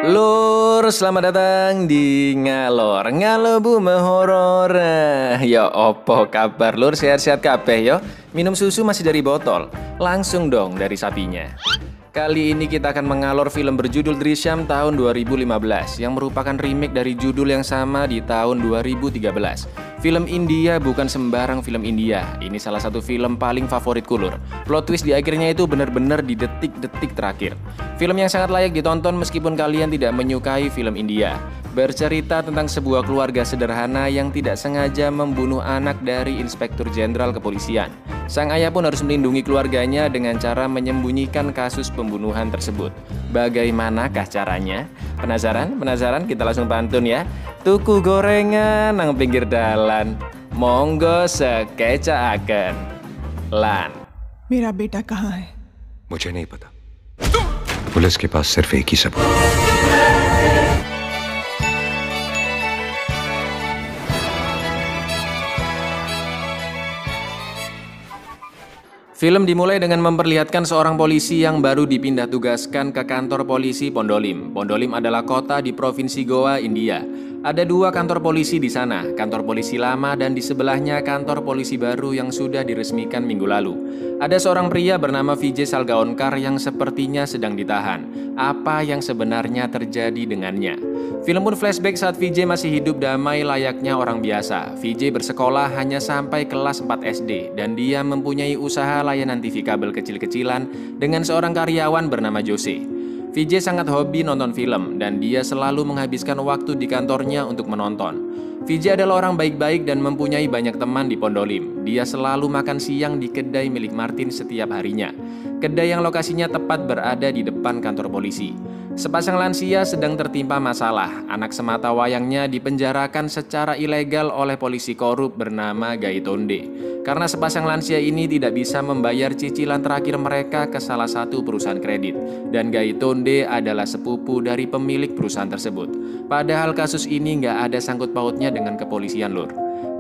Lur, selamat datang di Ngalor Ngalobu Horor. Ya opo kabar lur, sehat-sehat kabeh yo. Minum susu masih dari botol, langsung dong dari sapinya. Kali ini kita akan mengalor film berjudul Drishyam tahun 2015 yang merupakan remake dari judul yang sama di tahun 2013. Film India bukan sembarang film India. Ini salah satu film paling favoritku lur. Plot twist di akhirnya itu benar-benar di detik-detik terakhir. Film yang sangat layak ditonton meskipun kalian tidak menyukai film India. Bercerita tentang sebuah keluarga sederhana yang tidak sengaja membunuh anak dari Inspektur Jenderal Kepolisian. Sang ayah pun harus melindungi keluarganya dengan cara menyembunyikan kasus pembunuhan tersebut. Bagaimanakah caranya? Penasaran? Penasaran? Kita langsung pantun ya. Tuku gorengan nang pinggir dalan, monggo sekecaaken. Lan. मेरा बेटा कहाँ है? मुझे नहीं पता। पुलिस के पास सिर्फ एक ही सबूत। Film dimulai dengan memperlihatkan seorang polisi yang baru dipindah tugaskan ke kantor polisi Pondolim. Pondolim adalah kota di Provinsi Goa, India. Ada dua kantor polisi di sana, kantor polisi lama dan di sebelahnya kantor polisi baru yang sudah diresmikan minggu lalu. Ada seorang pria bernama Vijay Salgaonkar yang sepertinya sedang ditahan. Apa yang sebenarnya terjadi dengannya? Film pun flashback saat Vijay masih hidup damai layaknya orang biasa. Vijay bersekolah hanya sampai kelas 4 SD dan dia mempunyai usaha layanan TV kabel kecil-kecilan dengan seorang karyawan bernama Jose. Vijay sangat hobi nonton film dan dia selalu menghabiskan waktu di kantornya untuk menonton. Vijay adalah orang baik-baik dan mempunyai banyak teman di Pondolim. Dia selalu makan siang di kedai milik Martin setiap harinya. Kedai yang lokasinya tepat berada di depan kantor polisi. Sepasang lansia sedang tertimpa masalah. Anak semata wayangnya dipenjarakan secara ilegal oleh polisi korup bernama Gaitonde. Karena sepasang lansia ini tidak bisa membayar cicilan terakhir mereka ke salah satu perusahaan kredit. Dan Gaitonde adalah sepupu dari pemilik perusahaan tersebut. Padahal kasus ini nggak ada sangkut pautnya dengan kepolisian lur.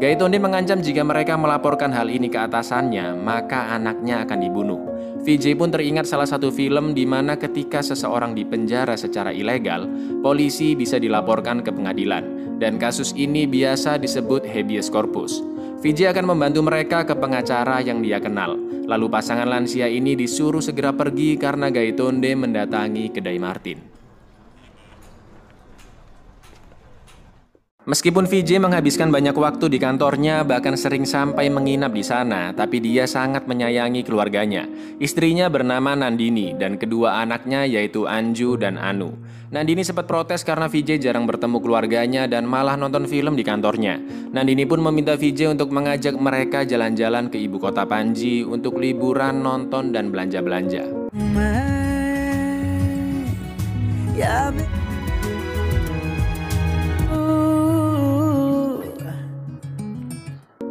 Gaitonde mengancam jika mereka melaporkan hal ini ke atasannya, maka anaknya akan dibunuh. Vijay pun teringat salah satu film di mana ketika seseorang dipenjara secara ilegal, polisi bisa dilaporkan ke pengadilan. Dan kasus ini biasa disebut habeas corpus. Vijay akan membantu mereka ke pengacara yang dia kenal. Lalu pasangan lansia ini disuruh segera pergi karena Gaitonde mendatangi kedai Martin. Meskipun Vijay menghabiskan banyak waktu di kantornya, bahkan sering sampai menginap di sana, tapi dia sangat menyayangi keluarganya. Istrinya bernama Nandini dan kedua anaknya yaitu Anju dan Anu. Nandini sempat protes karena Vijay jarang bertemu keluarganya dan malah nonton film di kantornya. Nandini pun meminta Vijay untuk mengajak mereka jalan-jalan ke ibu kota Panji untuk liburan, nonton, dan belanja-belanja.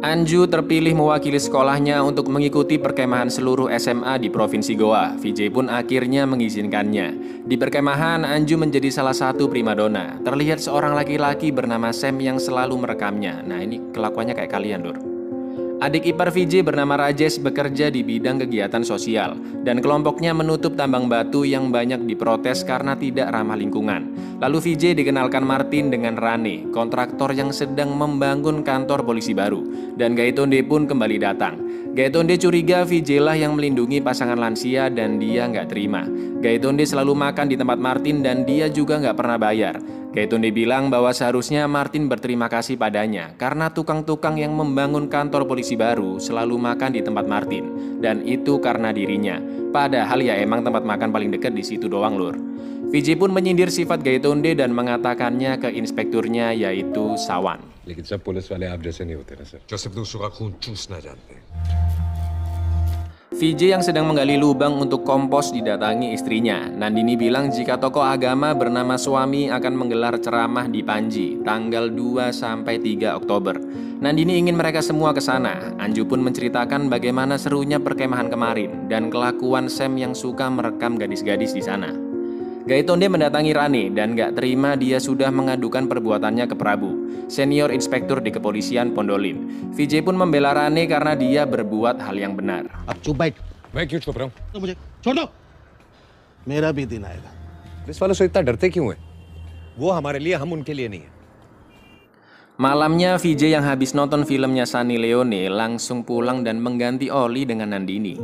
Anju terpilih mewakili sekolahnya untuk mengikuti perkemahan seluruh SMA di Provinsi Goa. Vijay pun akhirnya mengizinkannya. Di perkemahan, Anju menjadi salah satu primadona. Terlihat seorang laki-laki bernama Sam yang selalu merekamnya. Nah, ini kelakuannya kayak kalian, Lur. Adik ipar Vijay bernama Rajesh bekerja di bidang kegiatan sosial dan kelompoknya menutup tambang batu yang banyak diprotes karena tidak ramah lingkungan. Lalu Vijay dikenalkan Martin dengan Rane, kontraktor yang sedang membangun kantor polisi baru, dan Gaitonde pun kembali datang. Gaitonde curiga Vijay lah yang melindungi pasangan lansia dan dia nggak terima. Gaitonde selalu makan di tempat Martin dan dia juga nggak pernah bayar. Gaitonde bilang bahwa seharusnya Martin berterima kasih padanya karena tukang-tukang yang membangun kantor polisi baru selalu makan di tempat Martin, dan itu karena dirinya. Padahal ya emang tempat makan paling dekat di situ doang lur. Vijay pun menyindir sifat Gaitonde dan mengatakannya ke inspekturnya yaitu Sawan. लेकिन सब पुलिस वाले आप जैसे नहीं होते ना सर, जो सिर्फ दूसरों का खून चूसना जानते हैं. Vijay yang sedang menggali lubang untuk kompos didatangi istrinya. Nandini bilang jika tokoh agama bernama Swami akan menggelar ceramah di Panji tanggal 2-3 Oktober. Nandini ingin mereka semua ke sana. Anju pun menceritakan bagaimana serunya perkemahan kemarin dan kelakuan Sam yang suka merekam gadis-gadis di sana. Gaitonde mendatangi Rane dan gak terima dia sudah mengadukan perbuatannya ke Prabu, senior inspektur di kepolisian Pondolim. Vijay pun membela Rane karena dia berbuat hal yang benar. अब चुप बैठ। मैं क्यों छुप रहा हूँ? तो मुझे छोड़ दो। मेरा भी दिन आएगा। पुलिस वालों से इतना डरते क्यों है? वो हमारे लिए, हम उनके लिए नहीं है। Malamnya, VJ yang habis nonton filmnya Sunny Leone langsung pulang dan mengganti oli dengan Nandini.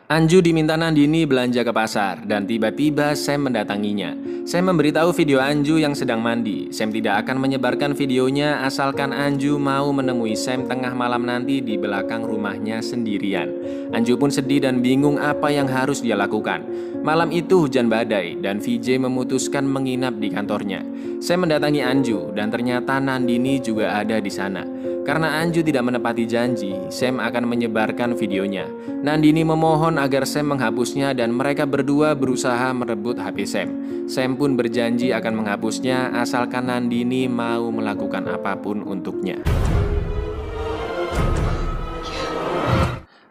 Anju diminta Nandini belanja ke pasar dan tiba-tiba Sam mendatanginya. Sam memberitahu video Anju yang sedang mandi. Sam tidak akan menyebarkan videonya asalkan Anju mau menemui Sam tengah malam nanti di belakang rumahnya sendirian. Anju pun sedih dan bingung apa yang harus dia lakukan. Malam itu hujan badai dan VJ memutuskan menginap di kantornya. Sam mendatangi Anju dan ternyata Nandini juga ada di sana. Karena Anju tidak menepati janji, Sam akan menyebarkan videonya. Nandini memohon agar Sam menghapusnya dan mereka berdua berusaha merebut HP Sam. Sam pun berjanji akan menghapusnya asalkan Nandini mau melakukan apapun untuknya.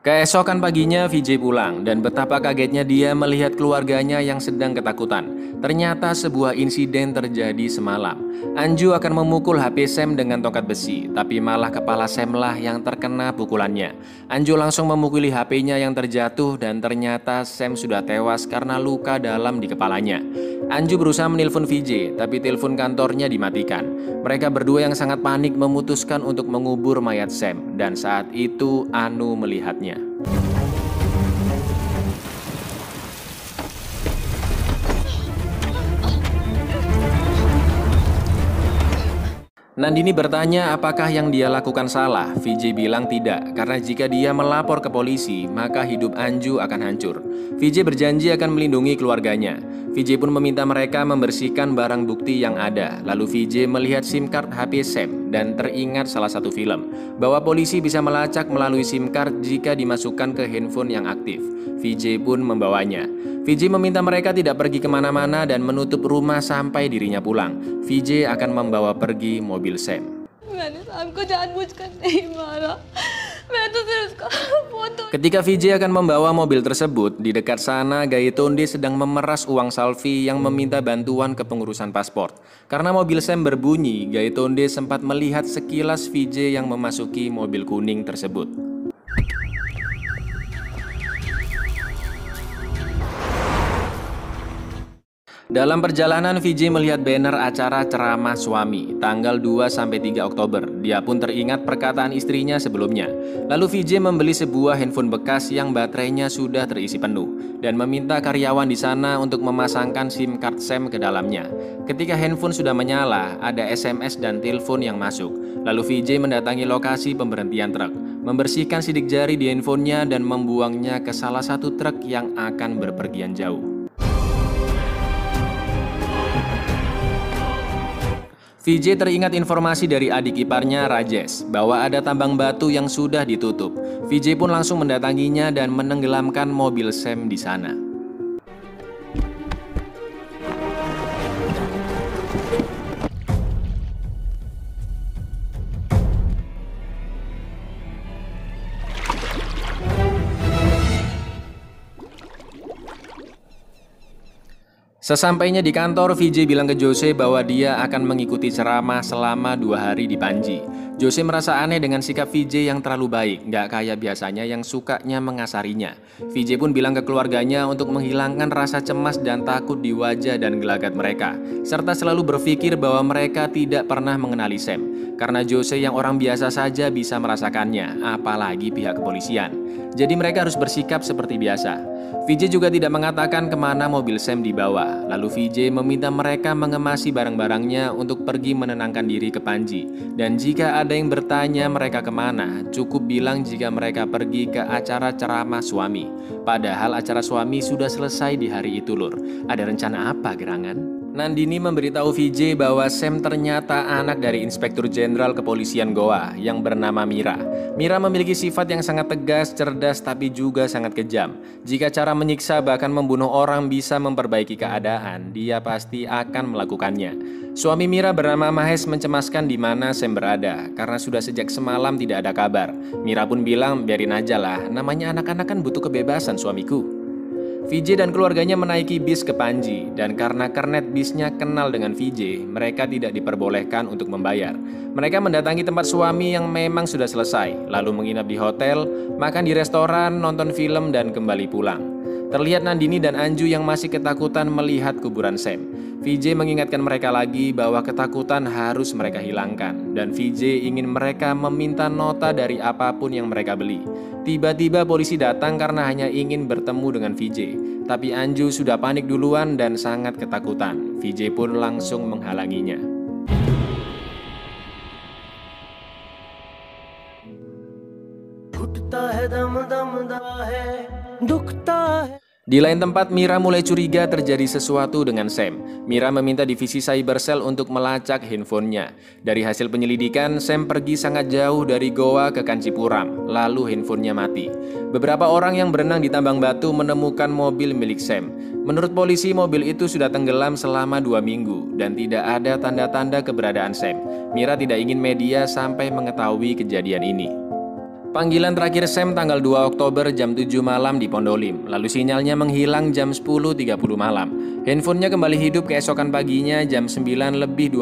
Keesokan paginya VJ pulang dan betapa kagetnya dia melihat keluarganya yang sedang ketakutan. Ternyata sebuah insiden terjadi semalam. Anju akan memukul HP Sam dengan tongkat besi, tapi malah kepala Sam lah yang terkena pukulannya. Anju langsung memukuli HP-nya yang terjatuh dan ternyata Sam sudah tewas karena luka dalam di kepalanya. Anju berusaha menelpon VJ, tapi telepon kantornya dimatikan. Mereka berdua yang sangat panik memutuskan untuk mengubur mayat Sam dan saat itu Anu melihatnya. Nandini bertanya apakah yang dia lakukan salah. VJ bilang tidak, karena jika dia melapor ke polisi, maka hidup Anju akan hancur. VJ berjanji akan melindungi keluarganya. VJ pun meminta mereka membersihkan barang bukti yang ada. Lalu VJ melihat SIM card HP Sam dan teringat salah satu film, bahwa polisi bisa melacak melalui SIM card jika dimasukkan ke handphone yang aktif. VJ pun membawanya. VJ meminta mereka tidak pergi kemana-mana dan menutup rumah sampai dirinya pulang. VJ akan membawa pergi mobil Sam. Ketika VJ akan membawa mobil tersebut, di dekat sana Gaetonde sedang memeras uang Salvi yang meminta bantuan ke pengurusan paspor. Karena mobil Sam berbunyi, Gaetonde sempat melihat sekilas VJ yang memasuki mobil kuning tersebut. Dalam perjalanan, VJ melihat banner acara ceramah suami tanggal 2-3 Oktober. Dia pun teringat perkataan istrinya sebelumnya. Lalu VJ membeli sebuah handphone bekas yang baterainya sudah terisi penuh dan meminta karyawan di sana untuk memasangkan SIM card Sam ke dalamnya. Ketika handphone sudah menyala, ada SMS dan telepon yang masuk. Lalu VJ mendatangi lokasi pemberhentian truk, membersihkan sidik jari di handphonenya dan membuangnya ke salah satu truk yang akan berpergian jauh. VJ teringat informasi dari adik iparnya Rajesh bahwa ada tambang batu yang sudah ditutup. VJ pun langsung mendatanginya dan menenggelamkan mobil Sam di sana. Sesampainya di kantor, VJ bilang ke Jose bahwa dia akan mengikuti ceramah selama 2 hari di Panji. Jose merasa aneh dengan sikap VJ yang terlalu baik, gak kayak biasanya yang sukanya mengasarinya. VJ pun bilang ke keluarganya untuk menghilangkan rasa cemas dan takut di wajah dan gelagat mereka, serta selalu berpikir bahwa mereka tidak pernah mengenali Sam, karena Jose yang orang biasa saja bisa merasakannya, apalagi pihak kepolisian. Jadi mereka harus bersikap seperti biasa. VJ juga tidak mengatakan kemana mobil Sam dibawa. Lalu VJ meminta mereka mengemasi barang-barangnya untuk pergi menenangkan diri ke Panji. Dan jika ada yang bertanya mereka kemana, cukup bilang jika mereka pergi ke acara ceramah suami. Padahal acara suami sudah selesai di hari itu, Lur. Ada rencana apa gerangan? Nandini memberitahu VJ bahwa Sam ternyata anak dari Inspektur Jenderal Kepolisian Goa yang bernama Mira. Mira memiliki sifat yang sangat tegas, cerdas, tapi juga sangat kejam. Jika cara menyiksa bahkan membunuh orang bisa memperbaiki keadaan, dia pasti akan melakukannya. Suami Mira bernama Mahesh mencemaskan di mana Sam berada, karena sudah sejak semalam tidak ada kabar. Mira pun bilang, biarin aja lah, namanya anak-anak kan butuh kebebasan suamiku. VJ dan keluarganya menaiki bis ke Panji, dan karena kernet bisnya kenal dengan VJ, mereka tidak diperbolehkan untuk membayar. Mereka mendatangi tempat suami yang memang sudah selesai, lalu menginap di hotel, makan di restoran, nonton film, dan kembali pulang. Terlihat Nandini dan Anju yang masih ketakutan melihat kuburan Sam. VJ mengingatkan mereka lagi bahwa ketakutan harus mereka hilangkan, dan VJ ingin mereka meminta nota dari apapun yang mereka beli. Tiba-tiba polisi datang karena hanya ingin bertemu dengan VJ, tapi Anju sudah panik duluan dan sangat ketakutan. VJ pun langsung menghalanginya. Di lain tempat, Mira mulai curiga terjadi sesuatu dengan Sam. Mira meminta divisi cyber cell untuk melacak handphonenya. Dari hasil penyelidikan, Sam pergi sangat jauh dari Goa ke Kancipuram, lalu handphonenya mati. Beberapa orang yang berenang di tambang batu menemukan mobil milik Sam. Menurut polisi, mobil itu sudah tenggelam selama 2 minggu dan tidak ada tanda-tanda keberadaan Sam. Mira tidak ingin media sampai mengetahui kejadian ini. Panggilan terakhir Sam tanggal 2 Oktober jam 7 malam di Pondolim, lalu sinyalnya menghilang jam 10.30 malam. Handphonenya kembali hidup keesokan paginya jam 9.25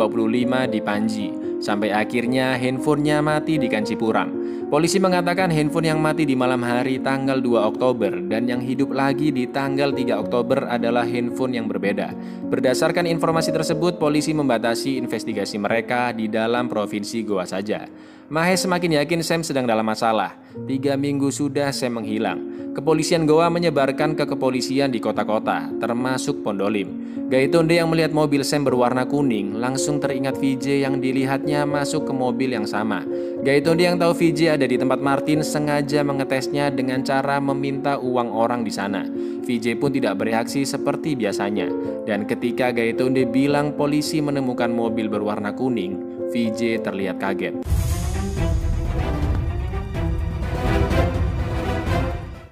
di Panji, sampai akhirnya handphonenya mati di Kancipuram. Polisi mengatakan handphone yang mati di malam hari tanggal 2 Oktober dan yang hidup lagi di tanggal 3 Oktober adalah handphone yang berbeda. Berdasarkan informasi tersebut, polisi membatasi investigasi mereka di dalam provinsi Goa saja. Mahes semakin yakin Sam sedang dalam masalah. 3 minggu sudah Sam menghilang. Kepolisian Goa menyebarkan ke kepolisian di kota-kota, termasuk Pondolim. Gaitonde yang melihat mobil Sam berwarna kuning langsung teringat VJ yang dilihatnya masuk ke mobil yang sama. Gaitonde yang tahu VJ ada di tempat Martin sengaja mengetesnya dengan cara meminta uang orang di sana. VJ pun tidak bereaksi seperti biasanya. Dan ketika Gaitonde bilang polisi menemukan mobil berwarna kuning, VJ terlihat kaget.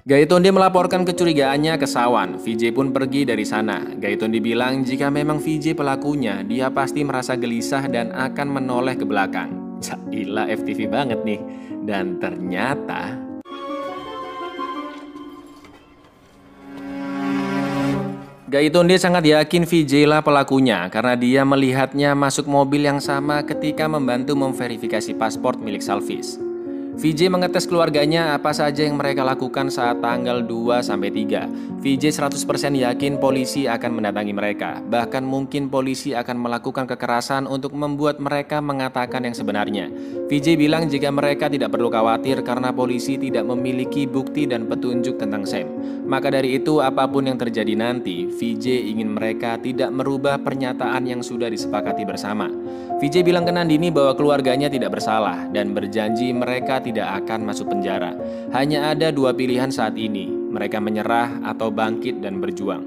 Gaitonde melaporkan kecurigaannya ke Sawan. VJ pun pergi dari sana. Gaitonde bilang jika memang VJ pelakunya, dia pasti merasa gelisah dan akan menoleh ke belakang. Gila, FTV banget nih. Dan ternyata Gaitonde sangat yakin VJ lah pelakunya karena dia melihatnya masuk mobil yang sama ketika membantu memverifikasi paspor milik Salvis. VJ mengetes keluarganya apa saja yang mereka lakukan saat tanggal 2-3. VJ 100% yakin polisi akan mendatangi mereka. Bahkan mungkin polisi akan melakukan kekerasan untuk membuat mereka mengatakan yang sebenarnya. VJ bilang jika mereka tidak perlu khawatir karena polisi tidak memiliki bukti dan petunjuk tentang Sam. Maka dari itu apapun yang terjadi nanti, VJ ingin mereka tidak merubah pernyataan yang sudah disepakati bersama. VJ bilang ke Nandini bahwa keluarganya tidak bersalah dan berjanji mereka tidak akan masuk penjara. Hanya ada 2 pilihan saat ini, mereka menyerah atau bangkit dan berjuang.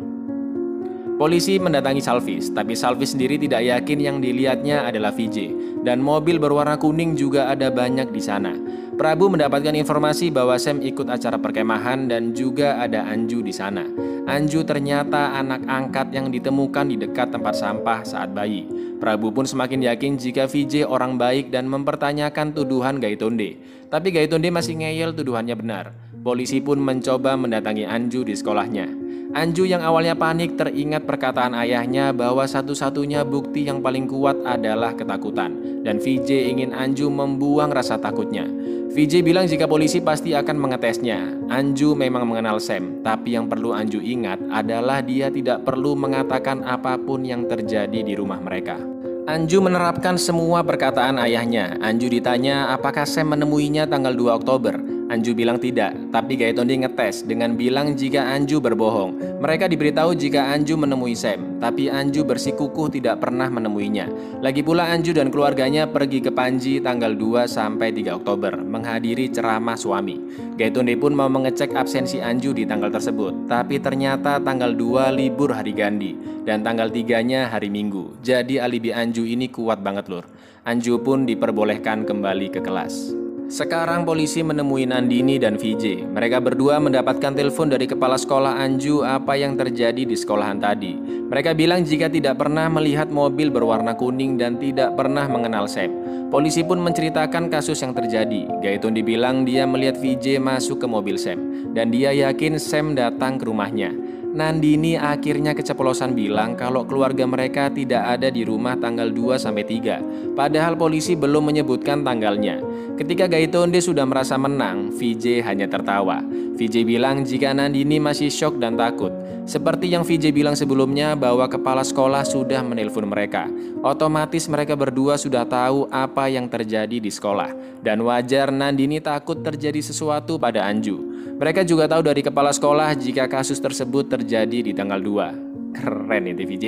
Polisi mendatangi Salvis, tapi Salvis sendiri tidak yakin yang dilihatnya adalah VJ. Dan mobil berwarna kuning juga ada banyak di sana. Prabu mendapatkan informasi bahwa Sam ikut acara perkemahan dan juga ada Anju di sana. Anju ternyata anak angkat yang ditemukan di dekat tempat sampah saat bayi. Prabu pun semakin yakin jika VJ orang baik dan mempertanyakan tuduhan Gaitonde. Tapi Gaitonde masih ngeyel tuduhannya benar. Polisi pun mencoba mendatangi Anju di sekolahnya. Anju yang awalnya panik teringat perkataan ayahnya bahwa satu-satunya bukti yang paling kuat adalah ketakutan. Dan VJ ingin Anju membuang rasa takutnya. VJ bilang jika polisi pasti akan mengetesnya. Anju memang mengenal Sam, tapi yang perlu Anju ingat adalah dia tidak perlu mengatakan apapun yang terjadi di rumah mereka. Anju menerapkan semua perkataan ayahnya. Anju ditanya apakah Sam menemuinya tanggal 2 Oktober. Anju bilang tidak, tapi Gaitonde ngetes dengan bilang jika Anju berbohong. Mereka diberitahu jika Anju menemui Sam, tapi Anju bersikukuh tidak pernah menemuinya. Lagi pula Anju dan keluarganya pergi ke Panji tanggal 2-3 Oktober menghadiri ceramah suami. Gaitonde pun mau mengecek absensi Anju di tanggal tersebut, tapi ternyata tanggal 2 libur hari Gandhi dan tanggal 3-nya hari Minggu. Jadi alibi Anju ini kuat banget lur. Anju pun diperbolehkan kembali ke kelas. Sekarang polisi menemui Nandini dan VJ. Mereka berdua mendapatkan telepon dari kepala sekolah Anju apa yang terjadi di sekolahan tadi. Mereka bilang jika tidak pernah melihat mobil berwarna kuning dan tidak pernah mengenal Sam. Polisi pun menceritakan kasus yang terjadi. Gaitonde bilang dia melihat VJ masuk ke mobil Sam dan dia yakin Sam datang ke rumahnya. Nandini akhirnya keceplosan bilang kalau keluarga mereka tidak ada di rumah tanggal 2-3, padahal polisi belum menyebutkan tanggalnya. Ketika Gaitonde sudah merasa menang, VJ hanya tertawa. VJ bilang jika Nandini masih syok dan takut. Seperti yang VJ bilang sebelumnya bahwa kepala sekolah sudah menelpon mereka. Otomatis mereka berdua sudah tahu apa yang terjadi di sekolah. Dan wajar Nandini takut terjadi sesuatu pada Anju. Mereka juga tahu dari kepala sekolah jika kasus tersebut terjadi di tanggal 2. Keren itu VJ.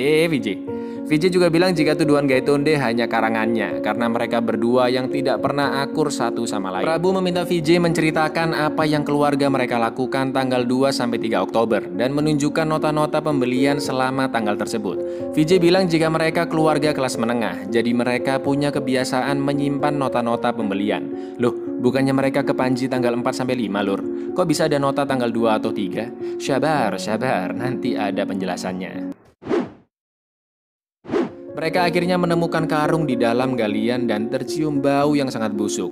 VJ juga bilang jika tuduhan Gaitonde hanya karangannya karena mereka berdua yang tidak pernah akur satu sama lain. Prabu meminta VJ menceritakan apa yang keluarga mereka lakukan tanggal 2-3 Oktober dan menunjukkan nota-nota pembelian selama tanggal tersebut. VJ bilang jika mereka keluarga kelas menengah, jadi mereka punya kebiasaan menyimpan nota-nota pembelian. Loh, bukannya mereka ke Panji tanggal 4-5 lur? Kok bisa ada nota tanggal 2 atau 3? Sabar, nanti ada penjelasannya. Mereka akhirnya menemukan karung di dalam galian dan tercium bau yang sangat busuk.